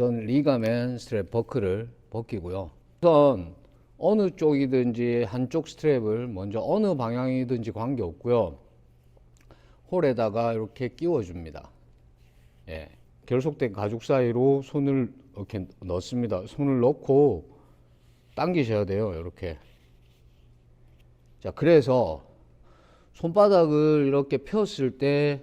우선 리가멘 스트랩 버클을 벗기고요. 우선 어느 쪽이든지 한쪽 스트랩을 먼저 어느 방향이든지 관계없고요. 홀에다가 이렇게 끼워줍니다. 예. 결속된 가죽 사이로 손을 이렇게 넣습니다. 손을 넣고 당기셔야 돼요. 이렇게. 자, 그래서 손바닥을 이렇게 폈을 때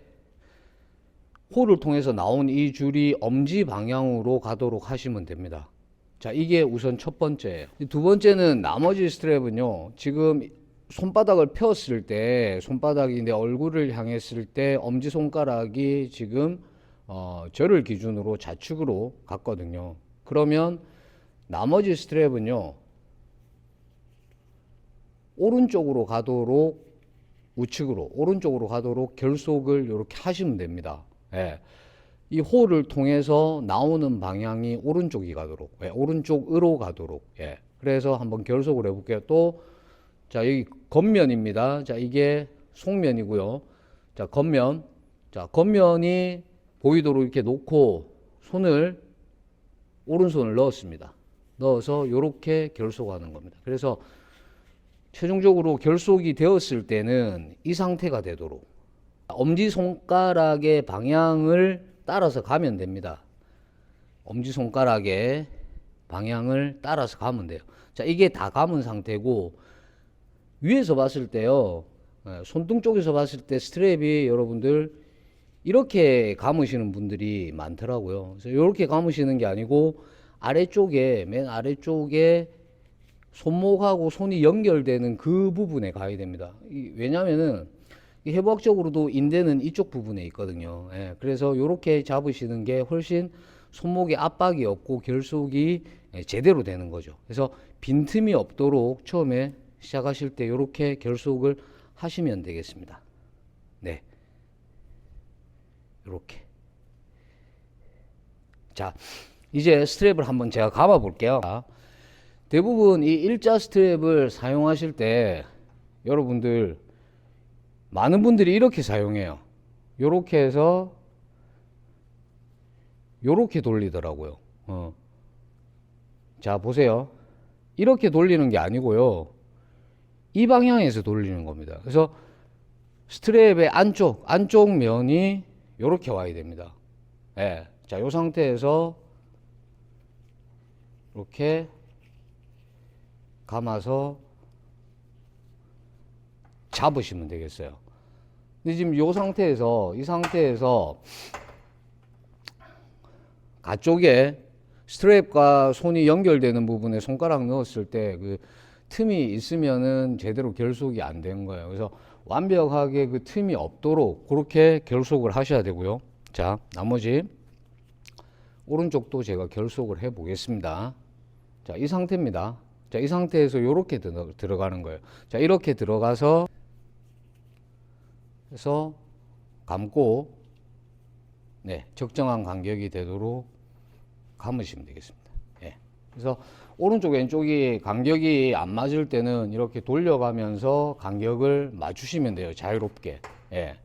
홀을 통해서 나온 이 줄이 엄지 방향으로 가도록 하시면 됩니다. 자, 이게 우선 첫 번째예요. 두 번째는 나머지 스트랩은요, 지금 손바닥을 폈을 때, 손바닥이 내 얼굴을 향했을 때 엄지손가락이 지금 저를 기준으로 좌측으로 갔거든요. 그러면 나머지 스트랩은요, 오른쪽으로 가도록, 우측으로 오른쪽으로 가도록 결속을 이렇게 하시면 됩니다. 예. 이 홀을 통해서 나오는 방향이 오른쪽이 가도록, 예, 오른쪽으로 가도록. 예. 그래서 한번 결속을 해볼게요. 또, 자, 여기 겉면입니다. 자, 이게 속면이고요. 자, 겉면. 자, 겉면이 보이도록 이렇게 놓고 손을, 오른손을 넣었습니다. 넣어서 이렇게 결속하는 겁니다. 그래서 최종적으로 결속이 되었을 때는 이 상태가 되도록 엄지손가락의 방향을 따라서 가면 됩니다. 엄지손가락의 방향을 따라서 가면 돼요. 자, 이게 다 감은 상태고, 위에서 봤을 때요, 손등 쪽에서 봤을 때 스트랩이 여러분들 이렇게 감으시는 분들이 많더라고요. 그래서 이렇게 감으시는 게 아니고 아래쪽에, 맨 아래쪽에 손목하고 손이 연결되는 그 부분에 가야 됩니다. 왜냐면은 해부학적으로도 인대는 이쪽 부분에 있거든요. 예, 그래서 이렇게 잡으시는 게 훨씬 손목에 압박이 없고 결속이 제대로 되는 거죠. 그래서 빈틈이 없도록 처음에 시작하실 때 이렇게 결속을 하시면 되겠습니다. 네. 이렇게. 자, 이제 스트랩을 한번 제가 감아 볼게요. 대부분 이 일자 스트랩을 사용하실 때 여러분들 많은 분들이 이렇게 사용해요. 요렇게 해서 요렇게 돌리더라고요. 자, 보세요. 이렇게 돌리는 게 아니고요, 이 방향에서 돌리는 겁니다. 그래서 스트랩의 안쪽 면이 요렇게 와야 됩니다. 예. 자, 요 상태에서 이렇게 감아서 잡으시면 되겠어요. 근데 지금 이 상태에서 가쪽에 스트랩과 손이 연결되는 부분에 손가락 넣었을 때 그 틈이 있으면은 제대로 결속이 안 된 거예요. 그래서 완벽하게 그 틈이 없도록 그렇게 결속을 하셔야 되고요. 자, 나머지 오른쪽도 제가 결속을 해 보겠습니다. 자, 이 상태입니다. 자, 이 상태에서 이렇게 들어가는 거예요. 자, 이렇게 들어가서 해서 감고, 네, 적정한 간격이 되도록 감으시면 되겠습니다. 예. 그래서 오른쪽 왼쪽이 간격이 안 맞을 때는 이렇게 돌려가면서 간격을 맞추시면 돼요. 자유롭게. 예.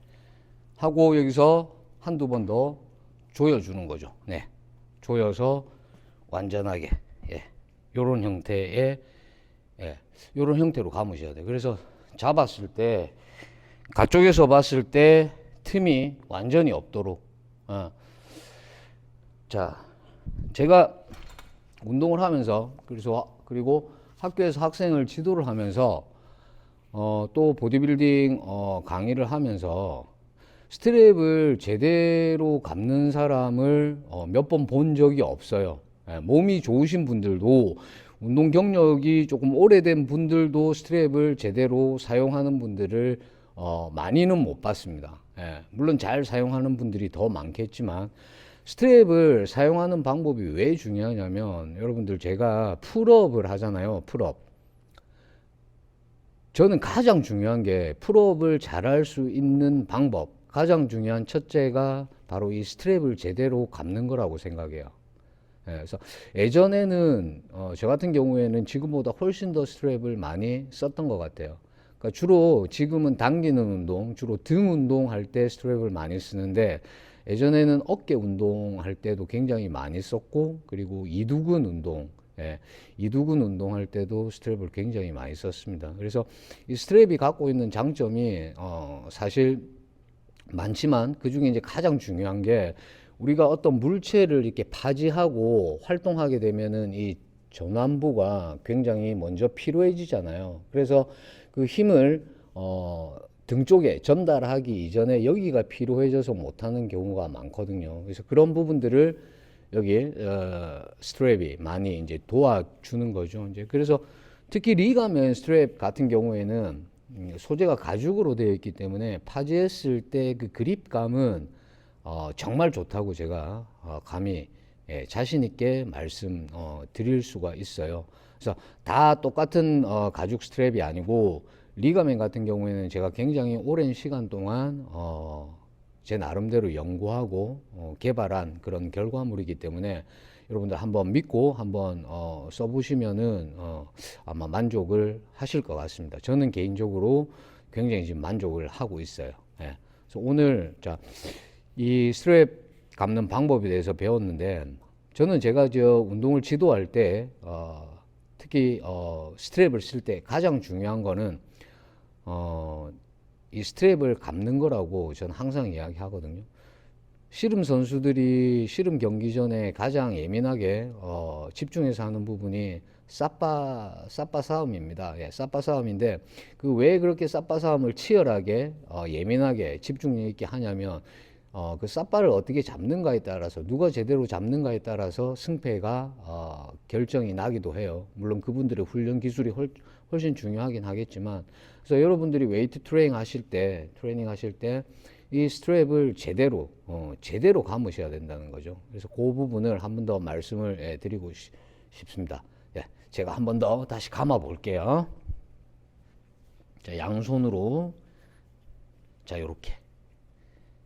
하고 여기서 한두 번 더 조여주는 거죠. 네. 조여서 완전하게, 예, 요런 형태의, 예, 요런 형태로 감으셔야 돼요. 그래서 잡았을 때 가쪽에서 봤을 때 틈이 완전히 없도록. 자, 제가 운동을 하면서, 그리고 학교에서 학생을 지도를 하면서 또 보디빌딩 강의를 하면서 스트랩을 제대로 감는 사람을 몇 번 본 적이 없어요. 예, 몸이 좋으신 분들도, 운동 경력이 조금 오래된 분들도 스트랩을 제대로 사용하는 분들을 많이는 못 봤습니다. 예, 물론 잘 사용하는 분들이 더 많겠지만, 스트랩을 사용하는 방법이 왜 중요하냐면, 여러분들 제가 풀업을 하잖아요. 풀업. 저는 가장 중요한 게 풀업을 잘할 수 있는 방법, 가장 중요한 첫째가 바로 이 스트랩을 제대로 감는 거라고 생각해요. 예, 그래서 예전에는 저 같은 경우에는 지금보다 훨씬 더 스트랩을 많이 썼던 것 같아요. 그러니까 주로 지금은 당기는 운동, 주로 등 운동할 때 스트랩을 많이 쓰는데, 예전에는 어깨 운동할 때도 굉장히 많이 썼고, 그리고 이두근 운동, 예, 이두근 운동할 때도 스트랩을 굉장히 많이 썼습니다. 그래서 이 스트랩이 갖고 있는 장점이 사실 많지만 그 중에 이제 가장 중요한 게, 우리가 어떤 물체를 이렇게 파지하고 활동하게 되면은 이 전완부가 굉장히 먼저 피로해지잖아요. 그래서 그 힘을 등 쪽에 전달하기 이전에 여기가 피로해져서 못하는 경우가 많거든요. 그래서 그런 부분들을 여기 스트랩이 많이 이제 도와주는 거죠. 이제 그래서 특히 리가멘 스트랩 같은 경우에는 소재가 가죽으로 되어 있기 때문에 파지했을 때 그 그립감은 정말 좋다고 제가 감히 자신 있게 말씀 드릴 수가 있어요. 그래서 다 똑같은 가죽 스트랩이 아니고, 리가멘 같은 경우에는 제가 굉장히 오랜 시간 동안 제 나름대로 연구하고 개발한 그런 결과물이기 때문에 여러분들 한번 믿고 한번 써보시면은 아마 만족을 하실 것 같습니다. 저는 개인적으로 굉장히 지금 만족을 하고 있어요. 예. 그래서 오늘 이 스트랩 감는 방법에 대해서 배웠는데, 저는 제가 운동을 지도할 때 특히 스트랩을 쓸 때 가장 중요한 거는 이 스트랩을 감는 거라고 저는 항상 이야기하거든요. 씨름 선수들이 씨름 경기 전에 가장 예민하게 집중해서 하는 부분이 싸빠 싸움입니다. 예, 싸빠 싸움인데, 그 왜 그렇게 싸빠 싸움을 치열하게 예민하게 집중력 있게 하냐면, 그 싸빠를 어떻게 잡는가에 따라서, 누가 제대로 잡는가에 따라서 승패가 결정이 나기도 해요. 물론 그분들의 훈련 기술이 훨씬 중요하긴 하겠지만, 그래서 여러분들이 웨이트 트레이닝 하실 때 이 스트랩을 제대로 감으셔야 된다는 거죠. 그래서 그 부분을 한 번 더 말씀을 드리고 싶습니다. 예, 제가 한 번 더 다시 감아 볼게요. 자, 양손으로, 자, 요렇게.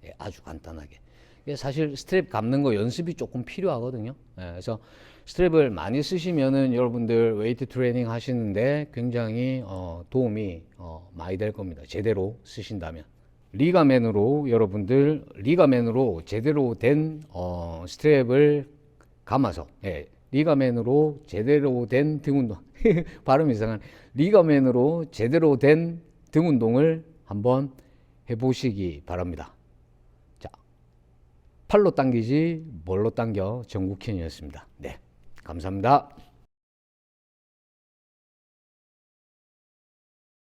예, 아주 간단하게. 사실 스트랩 감는 거 연습이 조금 필요하거든요. 예, 그래서 스트랩을 많이 쓰시면은 여러분들 웨이트 트레이닝 하시는데 굉장히 도움이 많이 될 겁니다. 제대로 쓰신다면. 리가맨으로 제대로 된 스트랩을 감아서, 예, 리가맨으로 제대로 된 등 운동 발음 이상한, 리가맨으로 제대로 된 등 운동을 한번 해보시기 바랍니다. 자, 팔로 당기지 뭘로 당겨, 정국현이었습니다. 네, 감사합니다.